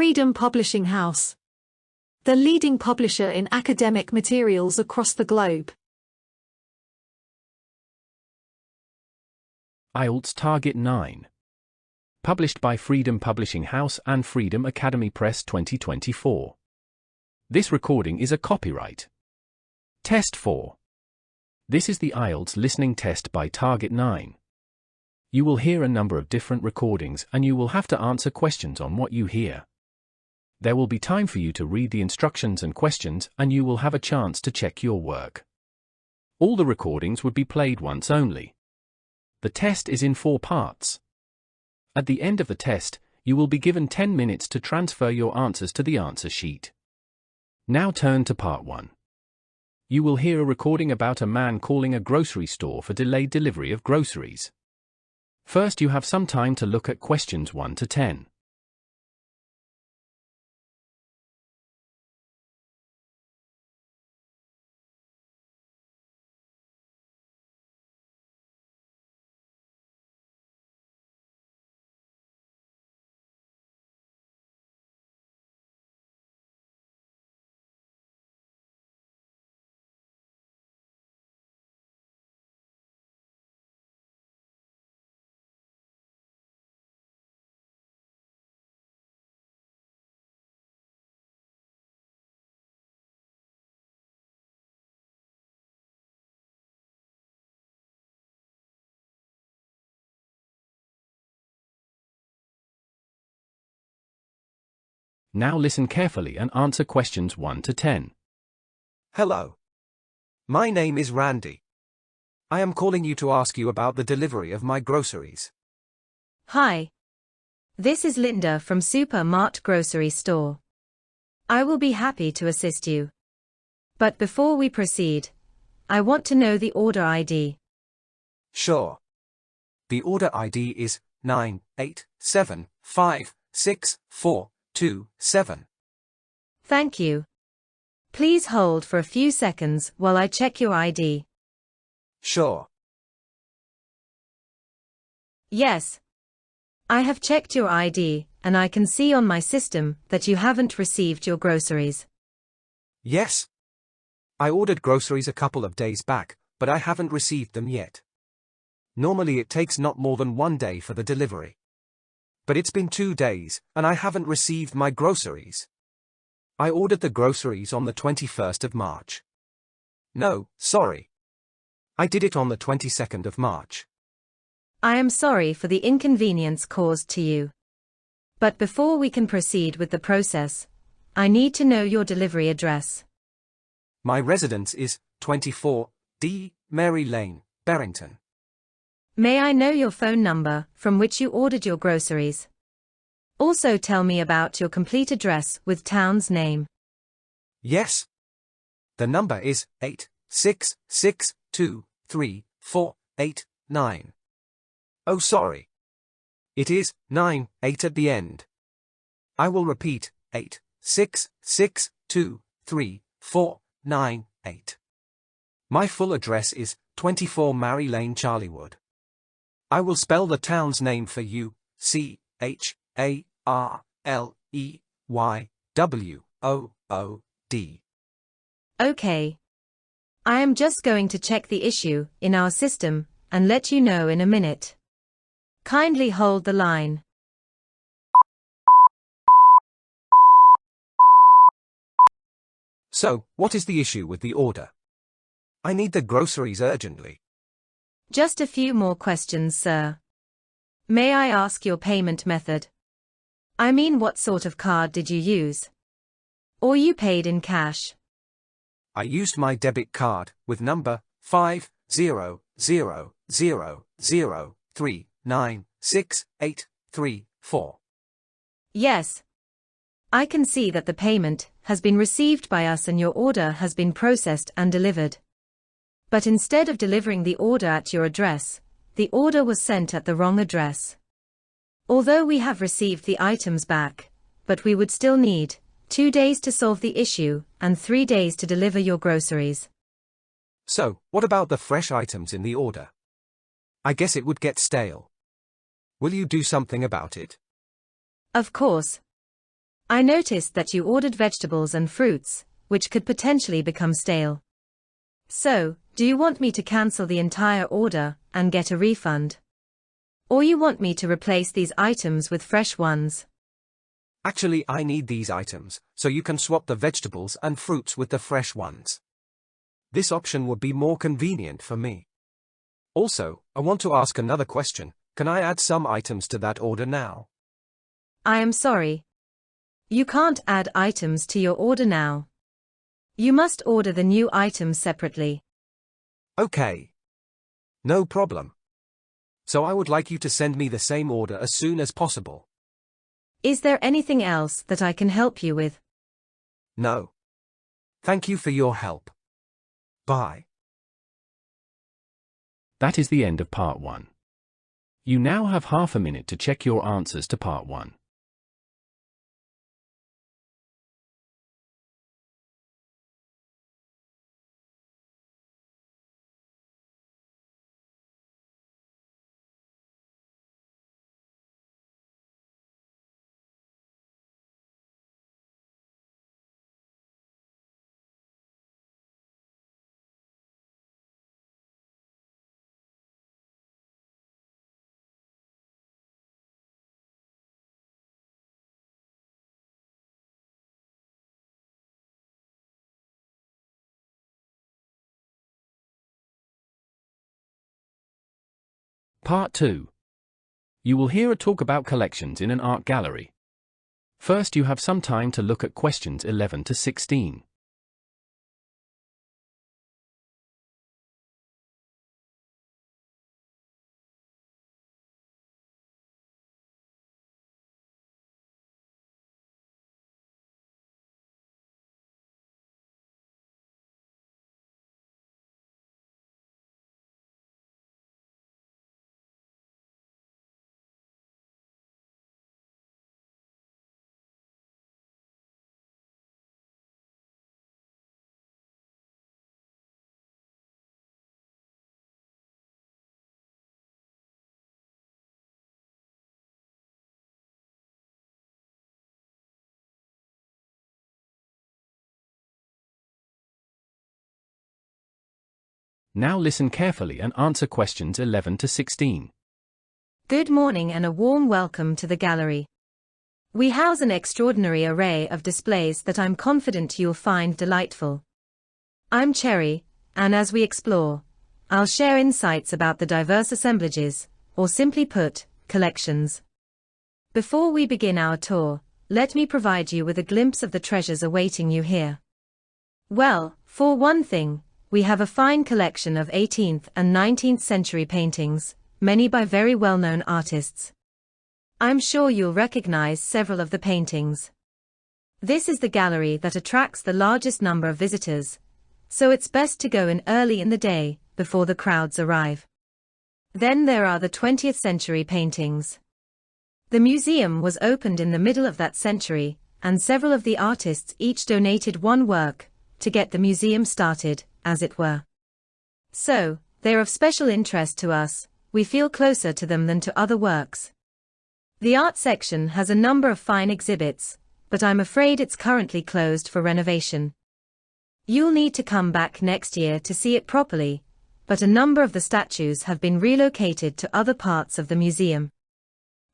Freedom Publishing House, the leading publisher in academic materials across the globe. IELTS Target 9. Published by Freedom Publishing House and Freedom Academy Press 2024. This recording is a copyright. Test 4. This is the IELTS listening test by Target 9. You will hear a number of different recordings and you will have to answer questions on what you hear. There will be time for you to read the instructions and questions and you will have a chance to check your work. All the recordings would be played once only. The test is in 4 parts. At the end of the test, you will be given 10 minutes to transfer your answers to the answer sheet. Now turn to part 1. You will hear a recording about a man calling a grocery store for delayed delivery of groceries. First, you have some time to look at questions 1 to 10. Now listen carefully and answer questions 1 to 10. Hello. My name is Randy. I am calling you to ask you about the delivery of my groceries. Hi. This is Linda from Supermart Grocery Store. I will be happy to assist you. But before we proceed, I want to know the order ID. Sure. The order ID is 9875642. 7. Thank you. Please hold for a few seconds while I check your ID. Sure. Yes. I have checked your ID, and I can see on my system that you haven't received your groceries. Yes. I ordered groceries a couple of days back, but I haven't received them yet. Normally it takes not more than 1 day for the delivery. But it's been 2 days, and I haven't received my groceries. I ordered the groceries on the 21st of March. No, sorry. I did it on the 22nd of March. I am sorry for the inconvenience caused to you. But before we can proceed with the process, I need to know your delivery address. My residence is 24D Mary Lane, Barrington. May I know your phone number from which you ordered your groceries? Also tell me about your complete address with town's name. Yes. The number is 866234889. Oh, sorry. It is 98 at the end. I will repeat, 866234898. My full address is 24 Mary Lane, Charliewood. I will spell the town's name for you, Charleywood. Okay. I am just going to check the issue in our system and let you know in a minute. Kindly hold the line. So, what is the issue with the order? I need the groceries urgently. Just a few more questions, sir. May I ask your payment method? I mean, what sort of card did you use? Or you paid in cash? I used my debit card with number 50000396834. Yes. I can see that the payment has been received by us and your order has been processed and delivered. But instead of delivering the order at your address, the order was sent at the wrong address. Although we have received the items back, but we would still need 2 days to solve the issue and 3 days to deliver your groceries. So, what about the fresh items in the order? I guess it would get stale. Will you do something about it? Of course. I noticed that you ordered vegetables and fruits, which could potentially become stale. So, do you want me to cancel the entire order and get a refund? Or you want me to replace these items with fresh ones? Actually, I need these items, so you can swap the vegetables and fruits with the fresh ones. This option would be more convenient for me. Also, I want to ask another question. Can I add some items to that order now? I am sorry. You can't add items to your order now. You must order the new items separately. Okay. No problem. So I would like you to send me the same order as soon as possible. Is there anything else that I can help you with? No. Thank you for your help. Bye. That is the end of part 1. You now have half a minute to check your answers to part 1. Part 2. You will hear a talk about collections in an art gallery. First, you have some time to look at questions 11 to 16. Now listen carefully and answer questions 11 to 16. Good morning and a warm welcome to the gallery. We house an extraordinary array of displays that I'm confident you'll find delightful. I'm Cherry, and as we explore, I'll share insights about the diverse assemblages, or simply put, collections. Before we begin our tour, let me provide you with a glimpse of the treasures awaiting you here. Well, for one thing, we have a fine collection of 18th and 19th century paintings, many by very well-known artists. I'm sure you'll recognize several of the paintings. This is the gallery that attracts the largest number of visitors, so it's best to go in early in the day, before the crowds arrive. Then there are the 20th century paintings. The museum was opened in the middle of that century, and several of the artists each donated one work, to get the museum started, as it were. So, they're of special interest to us, we feel closer to them than to other works. The art section has a number of fine exhibits, but I'm afraid it's currently closed for renovation. You'll need to come back next year to see it properly, but a number of the statues have been relocated to other parts of the museum.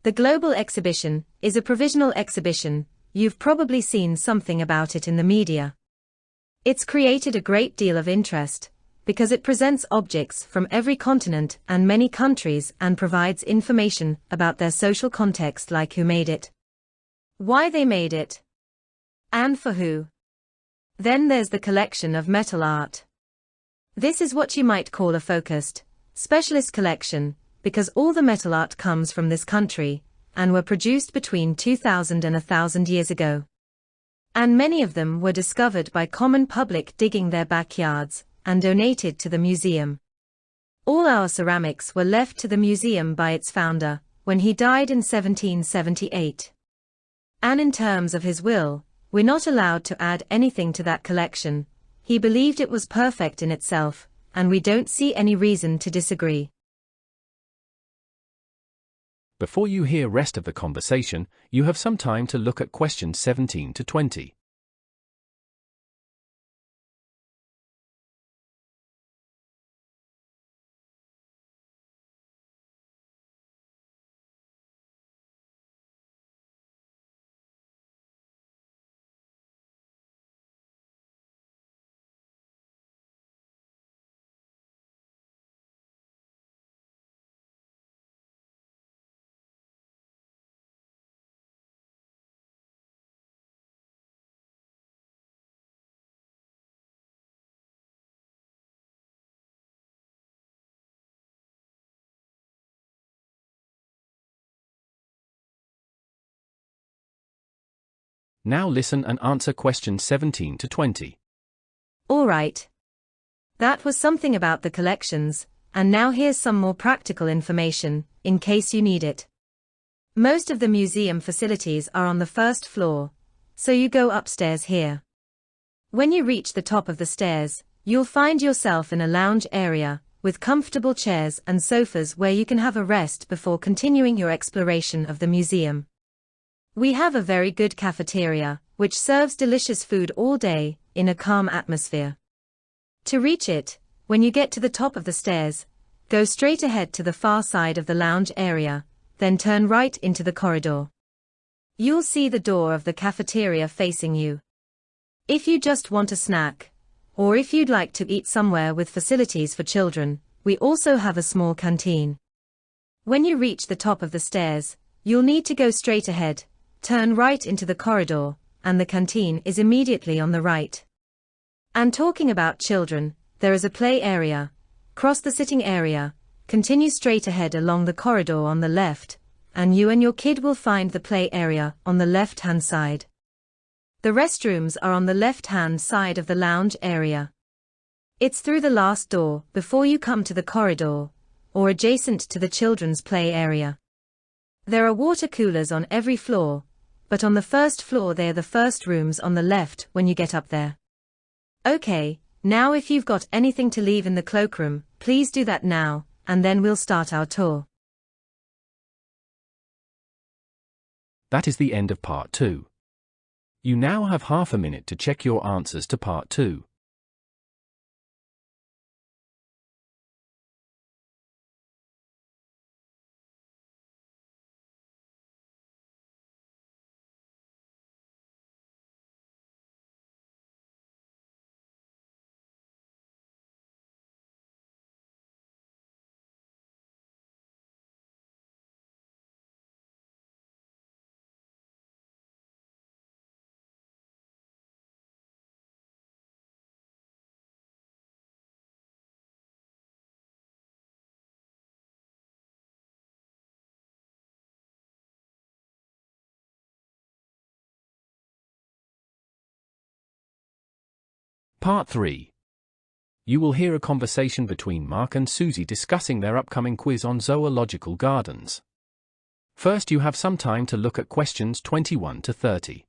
The global exhibition is a provisional exhibition, you've probably seen something about it in the media. It's created a great deal of interest, because it presents objects from every continent and many countries and provides information about their social context, like who made it, why they made it, and for who. Then there's the collection of metal art. This is what you might call a focused, specialist collection, because all the metal art comes from this country, and were produced between 2000 and 1000 years ago. And many of them were discovered by common public digging their backyards, and donated to the museum. All our ceramics were left to the museum by its founder, when he died in 1778. And in terms of his will, we're not allowed to add anything to that collection. He believed it was perfect in itself, and we don't see any reason to disagree. Before you hear rest of the conversation, you have some time to look at questions 17 to 20. Now listen and answer questions 17 to 20. All right. That was something about the collections, and now here's some more practical information, in case you need it. Most of the museum facilities are on the first floor, so you go upstairs here. When you reach the top of the stairs, you'll find yourself in a lounge area, with comfortable chairs and sofas where you can have a rest before continuing your exploration of the museum. We have a very good cafeteria, which serves delicious food all day, in a calm atmosphere. To reach it, when you get to the top of the stairs, go straight ahead to the far side of the lounge area, then turn right into the corridor. You'll see the door of the cafeteria facing you. If you just want a snack, or if you'd like to eat somewhere with facilities for children, we also have a small canteen. When you reach the top of the stairs, you'll need to go straight ahead, turn right into the corridor, and the canteen is immediately on the right. And talking about children, there is a play area. Cross the sitting area, continue straight ahead along the corridor on the left, and you and your kid will find the play area on the left-hand side. The restrooms are on the left-hand side of the lounge area. It's through the last door before you come to the corridor, or adjacent to the children's play area. There are water coolers on every floor, but on the first floor they are the first rooms on the left when you get up there. Okay, now if you've got anything to leave in the cloakroom, please do that now, and then we'll start our tour. That is the end of part 2. You now have half a minute to check your answers to part 2. Part 3. You will hear a conversation between Mark and Susie discussing their upcoming quiz on zoological gardens. First, you have some time to look at questions 21 to 30.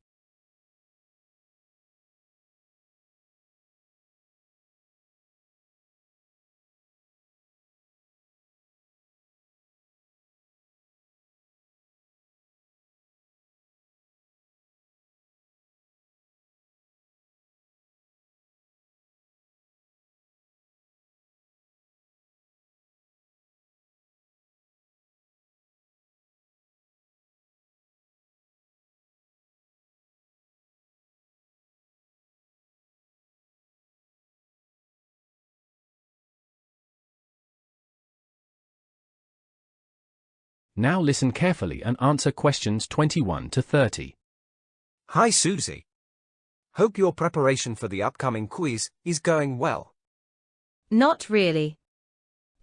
Now listen carefully and answer questions 21 to 30. Hi Susie. Hope your preparation for the upcoming quiz is going well. Not really.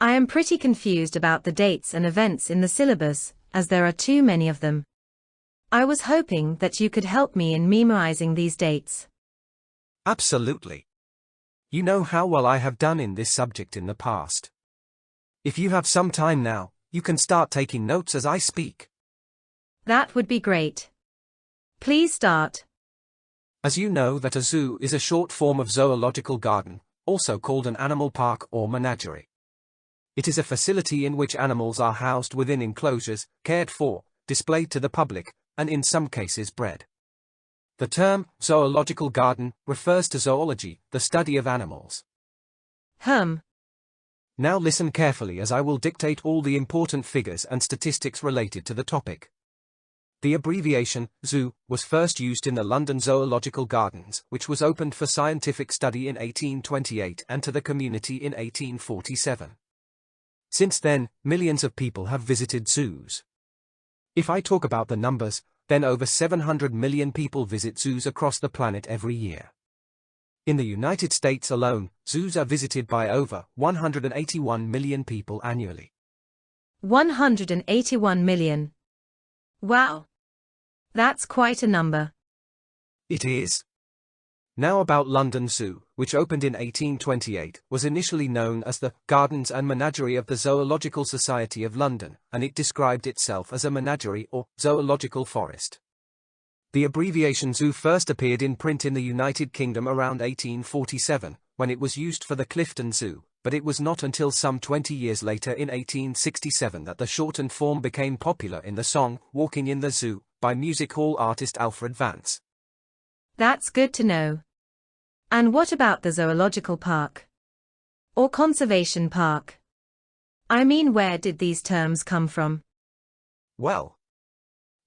I am pretty confused about the dates and events in the syllabus, as there are too many of them. I was hoping that you could help me in memorizing these dates. Absolutely. You know how well I have done in this subject in the past. If you have some time now, you can start taking notes as I speak. That would be great. Please start. As you know that a zoo is a short form of zoological garden, also called an animal park or menagerie. It is a facility in which animals are housed within enclosures, cared for, displayed to the public, and in some cases bred. The term zoological garden refers to zoology, the study of animals. Now listen carefully as I will dictate all the important figures and statistics related to the topic. The abbreviation zoo was first used in the London Zoological Gardens, which was opened for scientific study in 1828 and to the community in 1847. Since then, millions of people have visited zoos. If I talk about the numbers, then over 700 million people visit zoos across the planet every year. In the United States alone, zoos are visited by over 181 million people annually. 181 million. Wow. That's quite a number. It is. Now about London Zoo, which opened in 1828, was initially known as the Gardens and Menagerie of the Zoological Society of London, and it described itself as a menagerie or zoological forest. The abbreviation zoo first appeared in print in the United Kingdom around 1847, when it was used for the Clifton Zoo, but it was not until some 20 years later in 1867 that the shortened form became popular in the song, Walking in the Zoo, by music hall artist Alfred Vance. That's good to know. And what about the zoological park? Or conservation park? I mean, where did these terms come from? Well,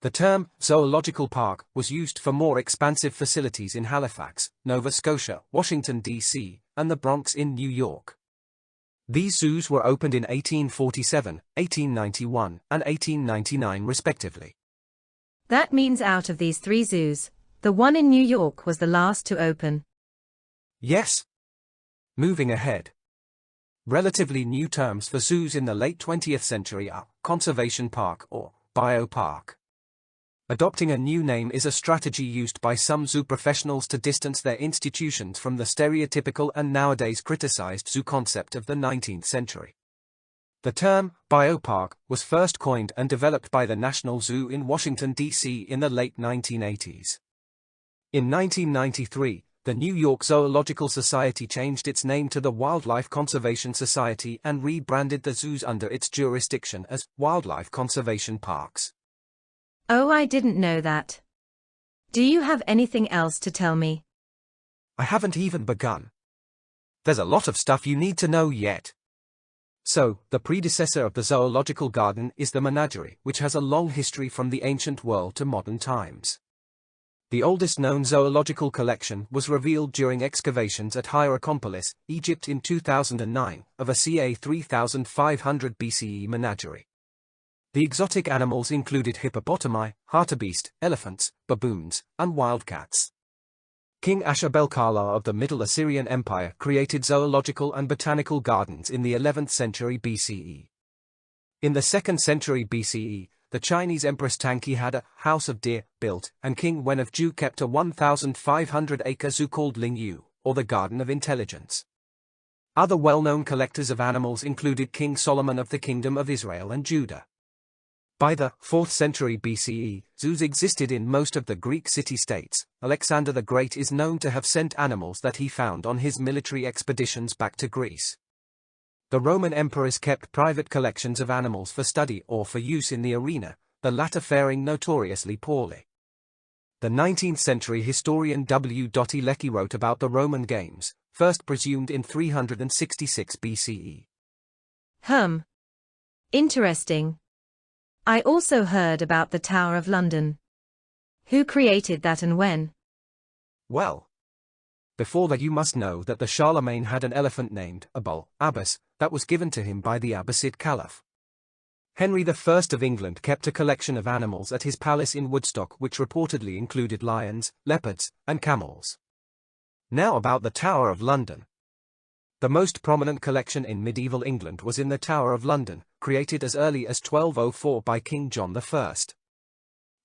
the term zoological park was used for more expansive facilities in Halifax, Nova Scotia, Washington, D.C., and the Bronx in New York. These zoos were opened in 1847, 1891, and 1899 respectively. That means out of these three zoos, the one in New York was the last to open. Yes. Moving ahead. Relatively new terms for zoos in the late 20th century are conservation park or biopark. Adopting a new name is a strategy used by some zoo professionals to distance their institutions from the stereotypical and nowadays criticized zoo concept of the 19th century. The term biopark was first coined and developed by the National Zoo in Washington, D.C. in the late 1980s. In 1993, the New York Zoological Society changed its name to the Wildlife Conservation Society and rebranded the zoos under its jurisdiction as wildlife conservation parks. Oh, I didn't know that. Do you have anything else to tell me? I haven't even begun. There's a lot of stuff you need to know yet. So, the predecessor of the zoological garden is the menagerie, which has a long history from the ancient world to modern times. The oldest known zoological collection was revealed during excavations at Hierakonpolis, Egypt in 2009, of a ca. 3500 BCE menagerie. The exotic animals included hippopotami, hartebeest, elephants, baboons, and wildcats. King Ashurbanipal of the Middle Assyrian Empire created zoological and botanical gardens in the 11th century BCE. In the 2nd century BCE, the Chinese Empress Tangqi had a house of deer built, and King Wen of Zhou kept a 1,500-acre zoo called Lingyu, or the Garden of Intelligence. Other well-known collectors of animals included King Solomon of the Kingdom of Israel and Judah. By the 4th century BCE, zoos existed in most of the Greek city-states. Alexander the Great is known to have sent animals that he found on his military expeditions back to Greece. The Roman emperors kept private collections of animals for study or for use in the arena, the latter faring notoriously poorly. The 19th century historian W. Lecky wrote about the Roman games, first presumed in 366 BCE. Interesting. I also heard about the Tower of London. Who created that and when? Well, before that you must know that the Charlemagne had an elephant named Abul Abbas, that was given to him by the Abbasid Caliph. Henry I of England kept a collection of animals at his palace in Woodstock which reportedly included lions, leopards, and camels. Now about the Tower of London. The most prominent collection in medieval England was in the Tower of London, created as early as 1204 by King John I.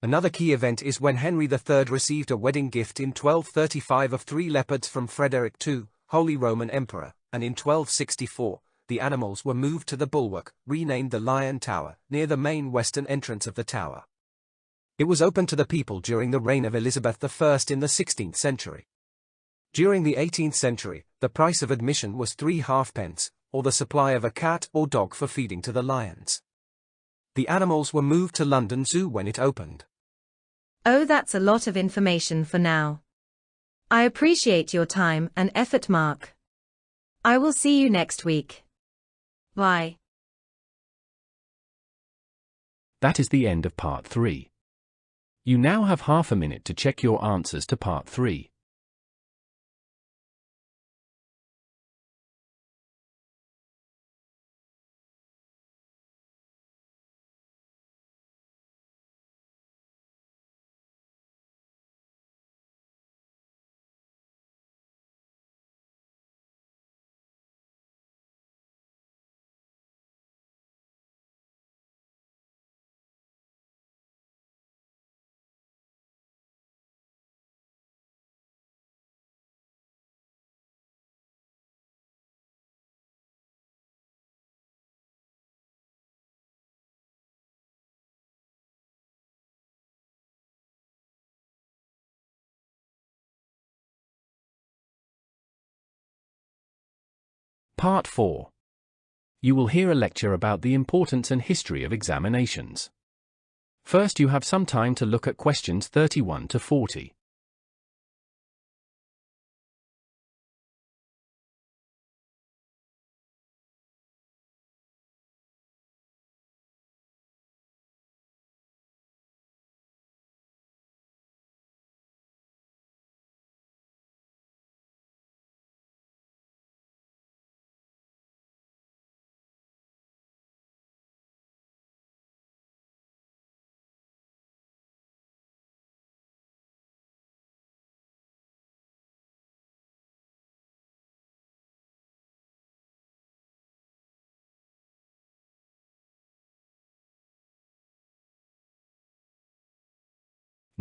Another key event is when Henry III received a wedding gift in 1235 of 3 leopards from Frederick II, Holy Roman Emperor, and in 1264, the animals were moved to the bulwark, renamed the Lion Tower, near the main western entrance of the tower. It was open to the people during the reign of Elizabeth I in the 16th century. During the 18th century, the price of admission was 3 halfpence, or the supply of a cat or dog for feeding to the lions. The animals were moved to London Zoo when it opened. Oh, that's a lot of information for now. I appreciate your time and effort, Mark. I will see you next week. Bye. That is the end of part 3. You now have half a minute to check your answers to part 3. Part 4. You will hear a lecture about the importance and history of examinations. First, you have some time to look at questions 31 to 40.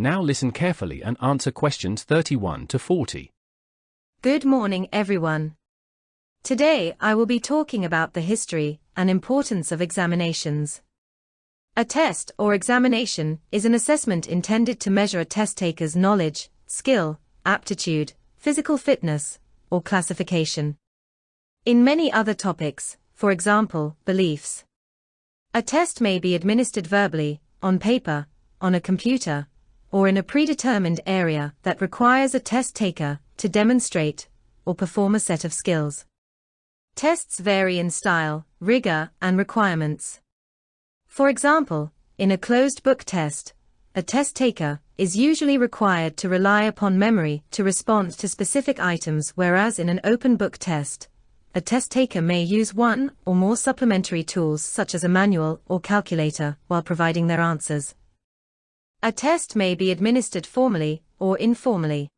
Now listen carefully and answer questions 31 to 40. Good morning, everyone. Today I will be talking about the history and importance of examinations. A test or examination is an assessment intended to measure a test taker's knowledge, skill, aptitude, physical fitness, or classification. In many other topics, for example, beliefs, a test may be administered verbally, on paper, on a computer, or in a predetermined area that requires a test taker to demonstrate or perform a set of skills. Tests vary in style, rigor, and requirements. For example, in a closed-book test, a test taker is usually required to rely upon memory to respond to specific items, whereas in an open-book test, a test taker may use one or more supplementary tools such as a manual or calculator while providing their answers. A test may be administered formally or informally.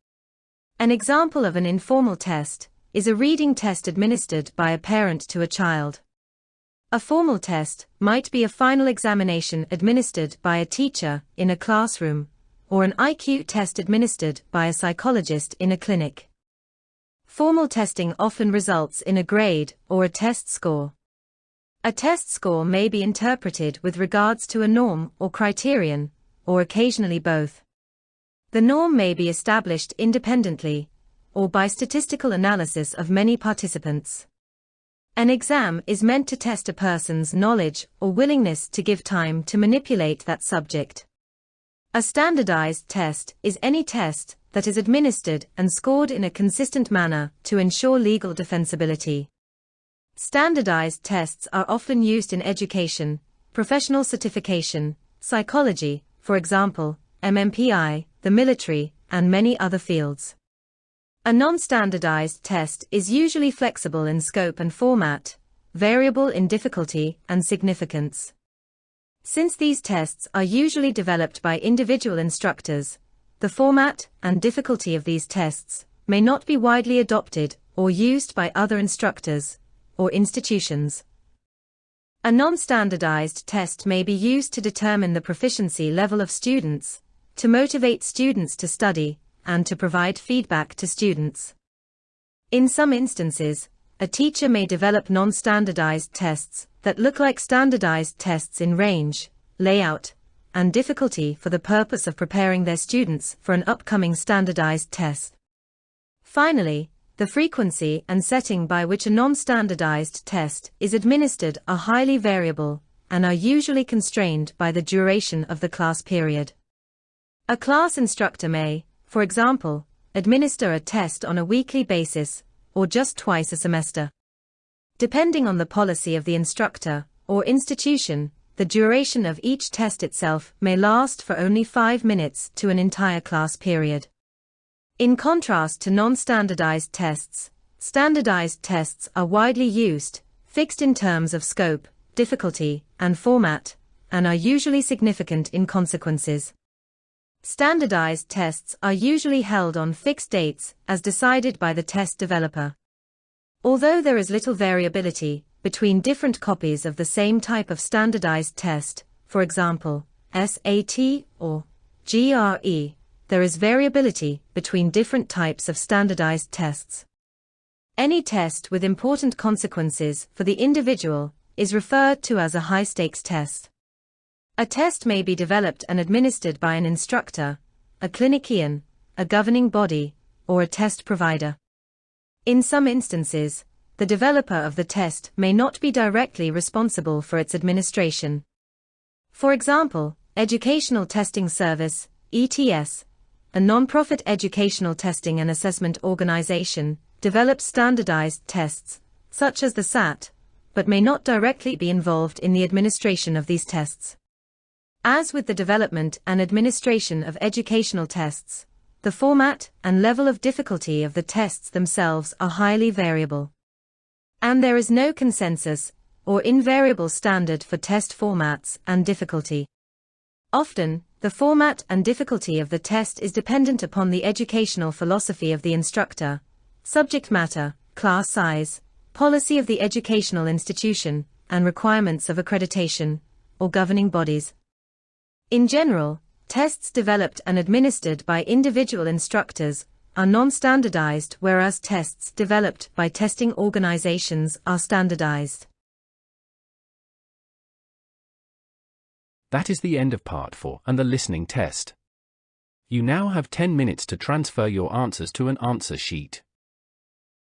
An example of an informal test is a reading test administered by a parent to a child. A formal test might be a final examination administered by a teacher in a classroom, or an IQ test administered by a psychologist in a clinic. Formal testing often results in a grade or a test score. A test score may be interpreted with regards to a norm or criterion, or occasionally both. The norm may be established independently, or by statistical analysis of many participants. An exam is meant to test a person's knowledge or willingness to give time to manipulate that subject. A standardized test is any test that is administered and scored in a consistent manner to ensure legal defensibility. Standardized tests are often used in education, professional certification, psychology, for example, MMPI, the military, and many other fields. A non-standardized test is usually flexible in scope and format, variable in difficulty and significance. Since these tests are usually developed by individual instructors, the format and difficulty of these tests may not be widely adopted or used by other instructors or institutions. A non-standardized test may be used to determine the proficiency level of students, to motivate students to study, and to provide feedback to students. In some instances, a teacher may develop non-standardized tests that look like standardized tests in range, layout, and difficulty for the purpose of preparing their students for an upcoming standardized test. Finally, the frequency and setting by which a non-standardized test is administered are highly variable and are usually constrained by the duration of the class period. A class instructor may, for example, administer a test on a weekly basis or just twice a semester. Depending on the policy of the instructor or institution, the duration of each test itself may last for only 5 minutes to an entire class period. In contrast to non-standardized tests, standardized tests are widely used, fixed in terms of scope, difficulty, and format, and are usually significant in consequences. Standardized tests are usually held on fixed dates as decided by the test developer. Although there is little variability between different copies of the same type of standardized test, for example, SAT or GRE, there is variability between different types of standardized tests. Any test with important consequences for the individual is referred to as a high-stakes test. A test may be developed and administered by an instructor, a clinician, a governing body, or a test provider. In some instances, the developer of the test may not be directly responsible for its administration. For example, Educational Testing Service, ETS, a non-profit educational testing and assessment organization, develops standardized tests, such as the SAT, but may not directly be involved in the administration of these tests. As with the development and administration of educational tests, the format and level of difficulty of the tests themselves are highly variable. And there is no consensus or invariable standard for test formats and difficulty. Often, the format and difficulty of the test is dependent upon the educational philosophy of the instructor, subject matter, class size, policy of the educational institution, and requirements of accreditation or governing bodies. In general, tests developed and administered by individual instructors are non-standardized, whereas tests developed by testing organizations are standardized. That is the end of part 4 and the listening test. You now have 10 minutes to transfer your answers to an answer sheet.